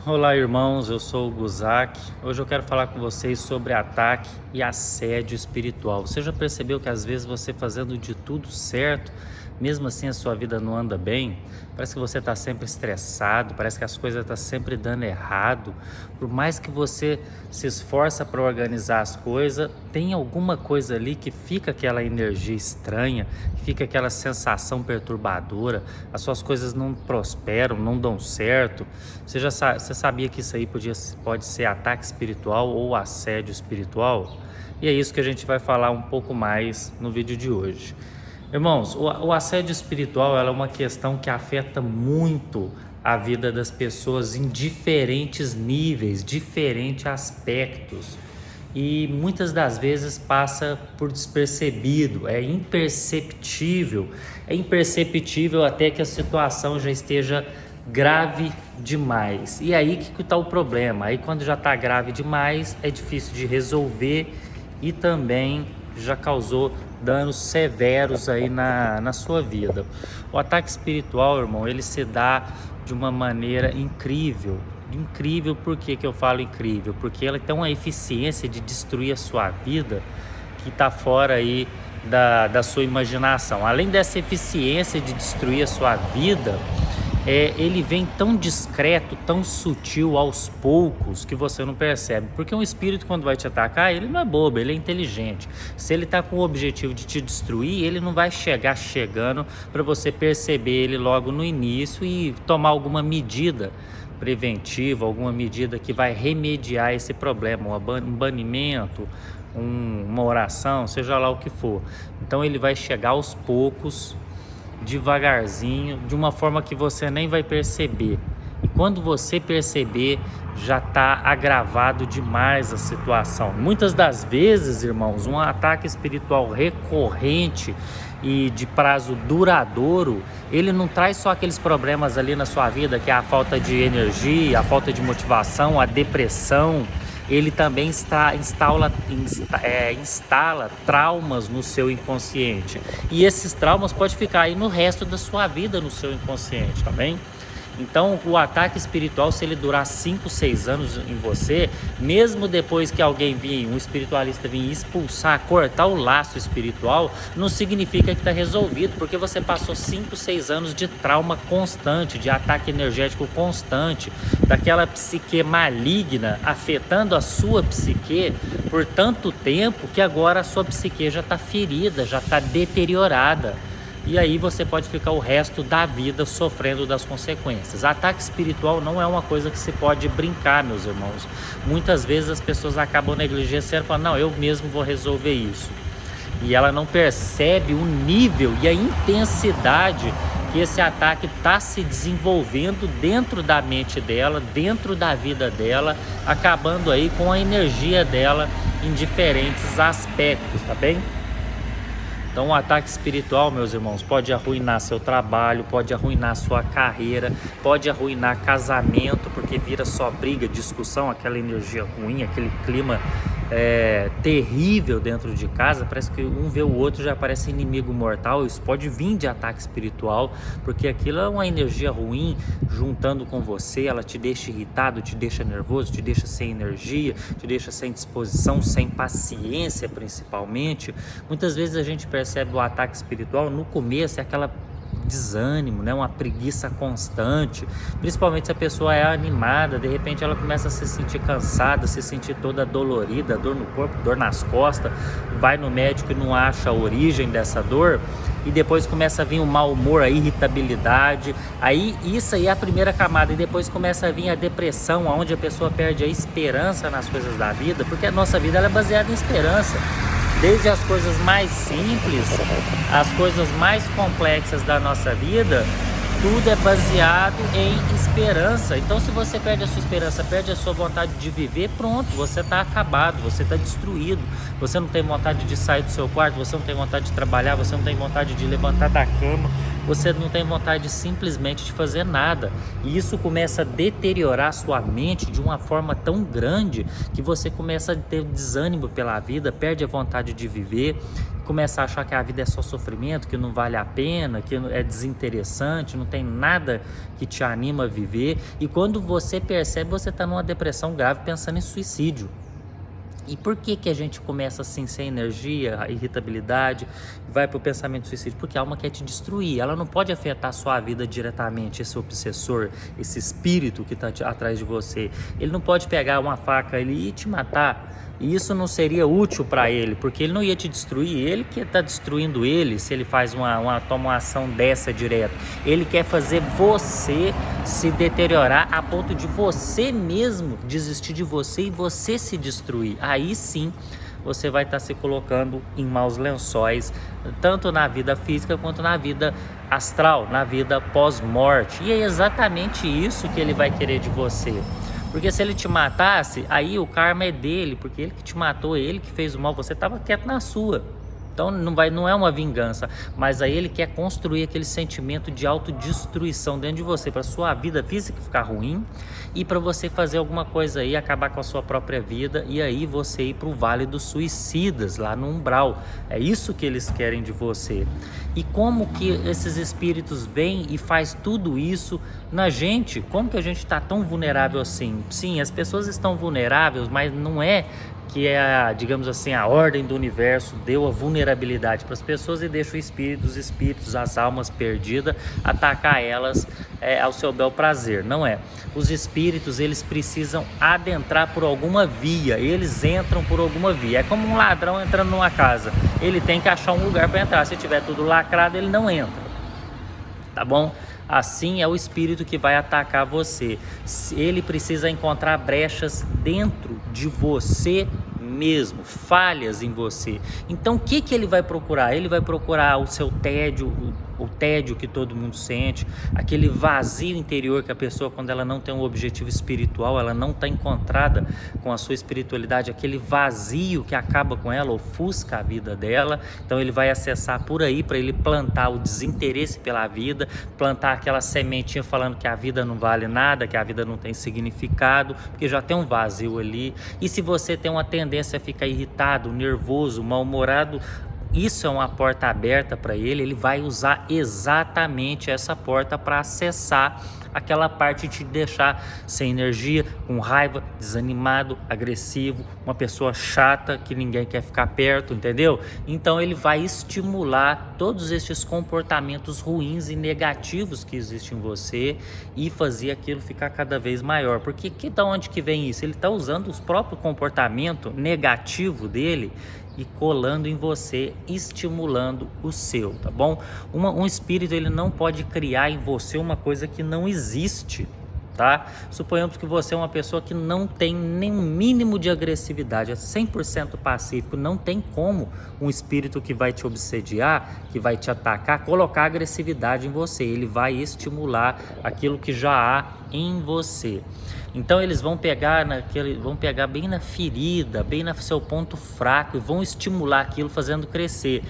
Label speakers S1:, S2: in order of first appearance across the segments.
S1: Olá, irmãos, eu sou o Guzak. Hoje eu quero falar com vocês sobre ataque e assédio espiritual. Você já percebeu que às vezes você fazendo de tudo certo, mesmo assim a sua vida não anda bem? Parece que você está sempre estressado, parece que as coisas estão sempre dando errado. Por mais que você se esforça para organizar as coisas, tem alguma coisa ali que fica aquela energia estranha, fica aquela sensação perturbadora, as suas coisas não prosperam, não dão certo. Você sabia que isso aí pode ser ataque espiritual ou assédio espiritual? E é isso que a gente vai falar um pouco mais no vídeo de hoje. Irmãos, o assédio espiritual é uma questão que afeta muito a vida das pessoas em diferentes níveis, diferentes aspectos. E muitas das vezes passa por despercebido, é imperceptível até que a situação já esteja grave demais. E aí que está o problema? Aí quando já está grave demais, é difícil de resolver e também já causou danos severos aí na sua vida. O ataque espiritual, irmão, ele se dá de uma maneira incrível. Incrível, por que eu falo incrível? Porque ela tem uma eficiência de destruir a sua vida que está fora aí da sua imaginação. Além dessa eficiência de destruir a sua vida, ele vem tão discreto, tão sutil aos poucos que você não percebe. Porque um espírito, quando vai te atacar, ele não é bobo, ele é inteligente. Se ele está com o objetivo de te destruir, ele não vai chegar chegando para você perceber ele logo no início e tomar alguma medida preventiva, alguma medida que vai remediar esse problema, um banimento, uma oração, seja lá o que for. Então ele vai chegar aos poucos, devagarzinho, de uma forma que você nem vai perceber. E quando você perceber, já está agravado demais a situação. Muitas das vezes, irmãos, um ataque espiritual recorrente e de prazo duradouro, ele não traz só aqueles problemas ali na sua vida, que é a falta de energia, a falta de motivação, a depressão. Ele também instala traumas no seu inconsciente. E esses traumas podem ficar aí no resto da sua vida no seu inconsciente, tá bem? Então, o ataque espiritual, se ele durar 5, 6 anos em você, mesmo depois que alguém vir, um espiritualista vir expulsar, cortar o laço espiritual, não significa que está resolvido, porque você passou 5, 6 anos de trauma constante, de ataque energético constante, daquela psique maligna afetando a sua psique por tanto tempo que agora a sua psique já está ferida, já está deteriorada. E aí você pode ficar o resto da vida sofrendo das consequências. Ataque espiritual não é uma coisa que se pode brincar, meus irmãos. Muitas vezes as pessoas acabam negligenciando e falam, não, eu mesmo vou resolver isso. E ela não percebe o nível e a intensidade que esse ataque está se desenvolvendo dentro da mente dela, dentro da vida dela, acabando aí com a energia dela em diferentes aspectos, tá bem? Então o ataque espiritual, meus irmãos, pode arruinar seu trabalho, pode arruinar sua carreira, pode arruinar casamento, porque vira só briga, discussão, aquela energia ruim, aquele clima terrível dentro de casa. Parece que um vê o outro, já parece inimigo mortal. Isso pode vir de ataque espiritual, porque aquilo é uma energia ruim juntando com você, ela te deixa irritado, te deixa nervoso, te deixa sem energia, te deixa sem disposição, sem paciência principalmente. Muitas vezes a gente percebe o ataque espiritual no começo, é aquela desânimo, né? Uma preguiça constante, principalmente se a pessoa é animada, de repente ela começa a se sentir cansada, se sentir toda dolorida, dor no corpo, dor nas costas, vai no médico e não acha a origem dessa dor, e depois começa a vir o mau humor, a irritabilidade, aí isso aí é a primeira camada, e depois começa a vir a depressão, onde a pessoa perde a esperança nas coisas da vida, porque a nossa vida ela é baseada em esperança. Desde as coisas mais simples, as coisas mais complexas da nossa vida, tudo é baseado em esperança. Então, se você perde a sua esperança, perde a sua vontade de viver, pronto, você está acabado, você está destruído. Você não tem vontade de sair do seu quarto, você não tem vontade de trabalhar, você não tem vontade de levantar da cama, você não tem vontade simplesmente de fazer nada. E isso começa a deteriorar a sua mente de uma forma tão grande que você começa a ter desânimo pela vida, perde a vontade de viver, começa a achar que a vida é só sofrimento, que não vale a pena, que é desinteressante, não tem nada que te anima a viver. E quando você percebe, você está numa depressão grave pensando em suicídio. E por que a gente começa assim, sem energia, a irritabilidade, vai para o pensamento de suicídio? Porque a alma quer te destruir, ela não pode afetar a sua vida diretamente, esse obsessor, esse espírito que está atrás de você. Ele não pode pegar uma faca ali e te matar. E isso não seria útil para ele, porque ele não ia te destruir, ele que está destruindo ele, se ele faz toma uma ação dessa direto. Ele quer fazer você se deteriorar a ponto de você mesmo desistir de você e você se destruir. Aí sim você vai estar se colocando em maus lençóis, tanto na vida física quanto na vida astral, na vida pós-morte. E é exatamente isso que ele vai querer de você. Porque se ele te matasse, aí o karma é dele, porque ele que te matou, ele que fez o mal, você estava quieto na sua. Então não é uma vingança, mas aí ele quer construir aquele sentimento de autodestruição dentro de você, para sua vida física ficar ruim e para você fazer alguma coisa aí, acabar com a sua própria vida e aí você ir para o Vale dos Suicidas, lá no umbral. É isso que eles querem de você. E como que esses espíritos vêm e faz tudo isso na gente? Como que a gente está tão vulnerável assim? Sim, as pessoas estão vulneráveis, mas não é que é, digamos assim, a ordem do universo deu a vulnerabilidade para as pessoas e deixa os espíritos, as almas perdidas, atacar elas ao seu bel prazer. Não é. Os espíritos, eles precisam adentrar por alguma via, eles entram por alguma via. É como um ladrão entrando numa casa, ele tem que achar um lugar para entrar. Se tiver tudo lacrado, ele não entra, tá bom? Assim é o espírito que vai atacar você. Ele precisa encontrar brechas dentro de você mesmo, falhas em você. Então o que ele vai procurar? Ele vai procurar o seu tédio, o tédio que todo mundo sente, aquele vazio interior que a pessoa, quando ela não tem um objetivo espiritual, ela não está encontrada com a sua espiritualidade, aquele vazio que acaba com ela, ofusca a vida dela. Então ele vai acessar por aí para ele plantar o desinteresse pela vida, plantar aquela sementinha falando que a vida não vale nada, que a vida não tem significado, porque já tem um vazio ali. E se você tem uma tendência a ficar irritado, nervoso, mal-humorado, isso é uma porta aberta para ele, ele vai usar exatamente essa porta para acessar aquela parte de te deixar sem energia, com raiva, desanimado, agressivo, uma pessoa chata que ninguém quer ficar perto, entendeu? Então ele vai estimular todos esses comportamentos ruins e negativos que existem em você e fazer aquilo ficar cada vez maior. Porque da onde que vem isso? Ele está usando os próprios comportamentos negativos dele e colando em você, estimulando o seu, tá bom? Um espírito, ele não pode criar em você uma coisa que não existe, tá? Suponhamos que você é uma pessoa que não tem nem um mínimo de agressividade, é 100% pacífico, não tem como um espírito que vai te obsediar, que vai te atacar, colocar agressividade em você. Ele vai estimular aquilo que já há em você. Então eles vão pegar bem na ferida, bem no seu ponto fraco e vão estimular aquilo, fazendo crescer.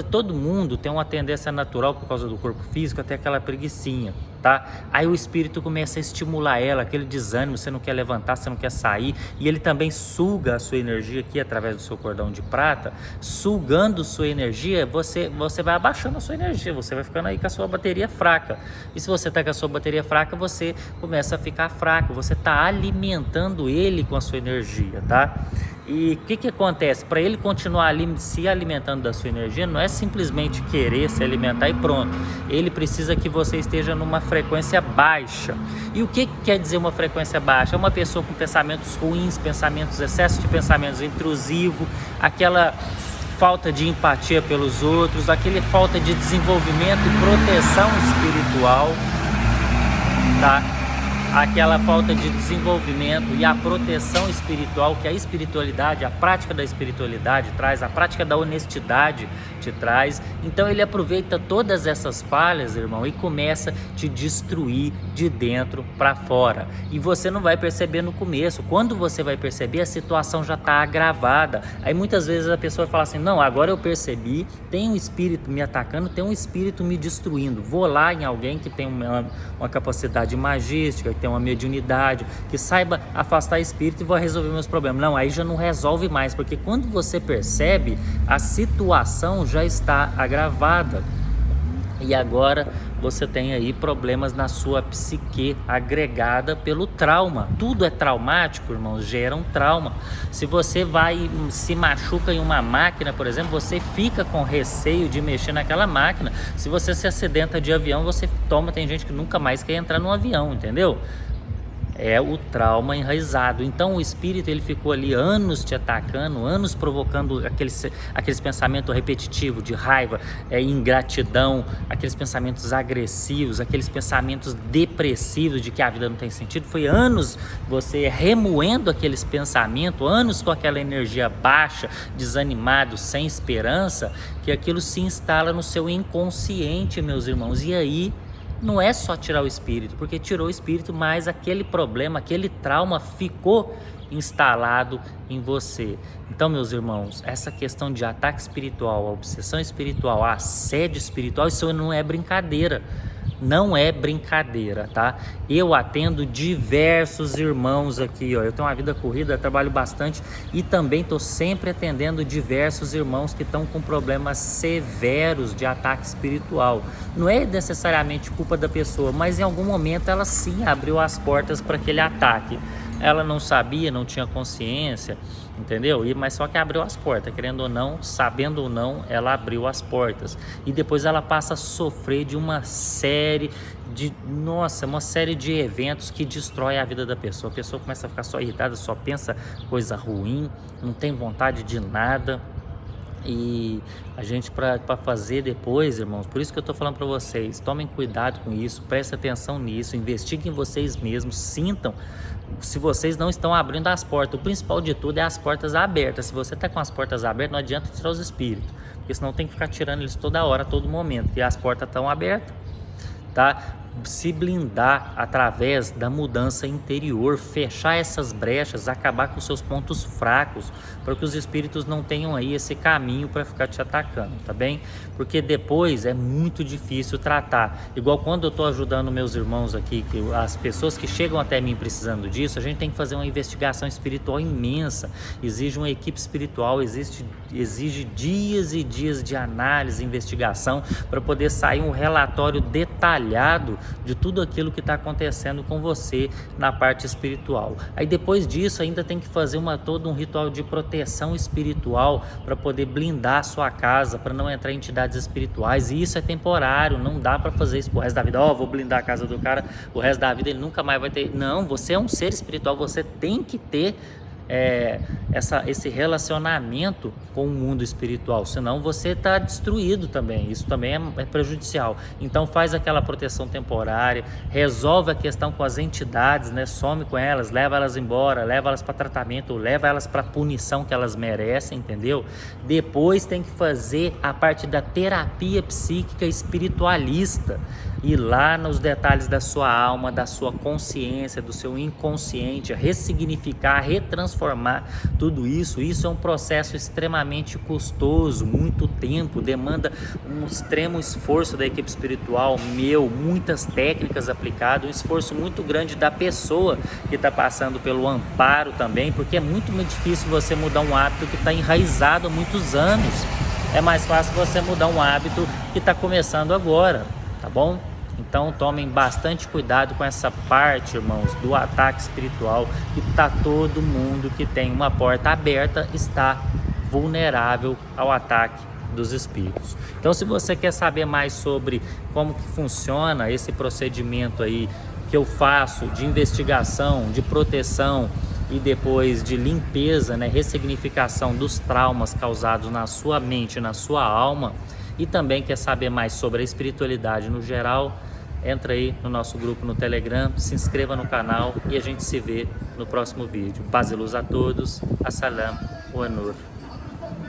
S1: Todo mundo tem uma tendência natural por causa do corpo físico, até aquela preguicinha, tá? Aí o espírito começa a estimular ela, aquele desânimo, você não quer levantar, você não quer sair, e ele também suga a sua energia aqui através do seu cordão de prata. Sugando sua energia, você vai abaixando a sua energia, você vai ficando aí com a sua bateria fraca. E se você tá com a sua bateria fraca, você começa a ficar fraco, você tá alimentando ele com a sua energia, tá? E o que acontece? Para ele continuar se alimentando da sua energia, não é simplesmente querer se alimentar e pronto. Ele precisa que você esteja numa frequência baixa. E o que quer dizer uma frequência baixa? É uma pessoa com pensamentos ruins, excesso de pensamentos intrusivos, aquela falta de empatia pelos outros, aquela falta de desenvolvimento e proteção espiritual, tá? Aquela falta de desenvolvimento e a proteção espiritual que a espiritualidade, a prática da espiritualidade traz, a prática da honestidade te te traz. Então ele aproveita todas essas falhas, irmão, e começa a te destruir de dentro para fora. E você não vai perceber no começo. Quando você vai perceber, a situação já está agravada. Aí muitas vezes a pessoa fala assim: não, agora eu percebi, tem um espírito me atacando, tem um espírito me destruindo. Vou lá em alguém que tem uma capacidade magística, que tem uma mediunidade, que saiba afastar espírito e vou resolver meus problemas. Não, aí já não resolve mais, porque quando você percebe, a situação já está agravada. E agora você tem aí problemas na sua psique agregada pelo trauma. Tudo é traumático, irmãos, gera um trauma. Se você vai, se machuca em uma máquina, por exemplo, você fica com receio de mexer naquela máquina. Se você se acidenta de avião, você toma, tem gente que nunca mais quer entrar num avião, entendeu? É o trauma enraizado. Então o espírito, ele ficou ali anos te atacando, anos provocando aqueles pensamentos repetitivos de raiva, ingratidão, aqueles pensamentos agressivos, aqueles pensamentos depressivos de que a vida não tem sentido. Foi anos você remoendo aqueles pensamentos, anos com aquela energia baixa, desanimado, sem esperança, que aquilo se instala no seu inconsciente, meus irmãos. E aí não é só tirar o espírito, porque tirou o espírito, mas aquele problema, aquele trauma ficou instalado em você. Então, meus irmãos, essa questão de ataque espiritual, a obsessão espiritual, a assédio espiritual, isso não é brincadeira. Não é brincadeira, tá? Eu atendo diversos irmãos aqui, ó. Eu tenho uma vida corrida, trabalho bastante e também estou sempre atendendo diversos irmãos que estão com problemas severos de ataque espiritual. Não é necessariamente culpa da pessoa, mas em algum momento ela sim abriu as portas para aquele ataque. Ela não sabia, não tinha consciência, entendeu? Mas só que abriu as portas, querendo ou não, sabendo ou não, ela abriu as portas. E depois ela passa a sofrer de uma série de eventos que destrói a vida da pessoa. A pessoa começa a ficar só irritada, só pensa coisa ruim, não tem vontade de nada. E a gente, para fazer depois, irmãos, por isso que eu estou falando para vocês, tomem cuidado com isso, prestem atenção nisso, investiguem vocês mesmos, sintam se vocês não estão abrindo as portas. O principal de tudo é as portas abertas. Se você está com as portas abertas, não adianta tirar os espíritos, porque senão tem que ficar tirando eles toda hora, a todo momento, e as portas estão abertas, tá? Se blindar através da mudança interior, fechar essas brechas, acabar com seus pontos fracos, para que os espíritos não tenham aí esse caminho para ficar te atacando, tá bem? Porque depois é muito difícil tratar. Igual quando eu estou ajudando meus irmãos aqui, as pessoas que chegam até mim precisando disso, a gente tem que fazer uma investigação espiritual imensa, exige uma equipe espiritual, exige dias e dias de análise, investigação, para poder sair um relatório detalhado de tudo aquilo que está acontecendo com você na parte espiritual. Aí depois disso ainda tem que fazer todo um ritual de proteção espiritual para poder blindar a sua casa, para não entrar em entidades espirituais, e isso é temporário, não dá para fazer isso pro resto da vida. Vou blindar a casa do cara, o resto da vida ele nunca mais vai ter. Não, você é um ser espiritual, você tem que ter esse relacionamento com o mundo espiritual, senão você está destruído também. Isso também é prejudicial. Então faz aquela proteção temporária, resolve a questão com as entidades, né? Some com elas, leva elas embora, leva elas para tratamento, leva elas para punição que elas merecem, entendeu? Depois tem que fazer a parte da terapia psíquica espiritualista, ir lá nos detalhes da sua alma, da sua consciência, do seu inconsciente, ressignificar, retransformar tudo isso. Isso é um processo extremamente custoso, muito tempo, demanda um extremo esforço da equipe espiritual, muitas técnicas aplicadas, um esforço muito grande da pessoa que está passando pelo amparo também, porque é muito difícil você mudar um hábito que está enraizado há muitos anos. É mais fácil você mudar um hábito que está começando agora, tá bom? Então tomem bastante cuidado com essa parte, irmãos, do ataque espiritual, que tá todo mundo que tem uma porta aberta está vulnerável ao ataque dos espíritos. Então, se você quer saber mais sobre como que funciona esse procedimento aí que eu faço de investigação, de proteção e depois de limpeza, né, ressignificação dos traumas causados na sua mente, na sua alma, e também quer saber mais sobre a espiritualidade no geral, entra aí no nosso grupo no Telegram, se inscreva no canal e a gente se vê no próximo vídeo. Paz e luz a todos. Assalam, o Anur.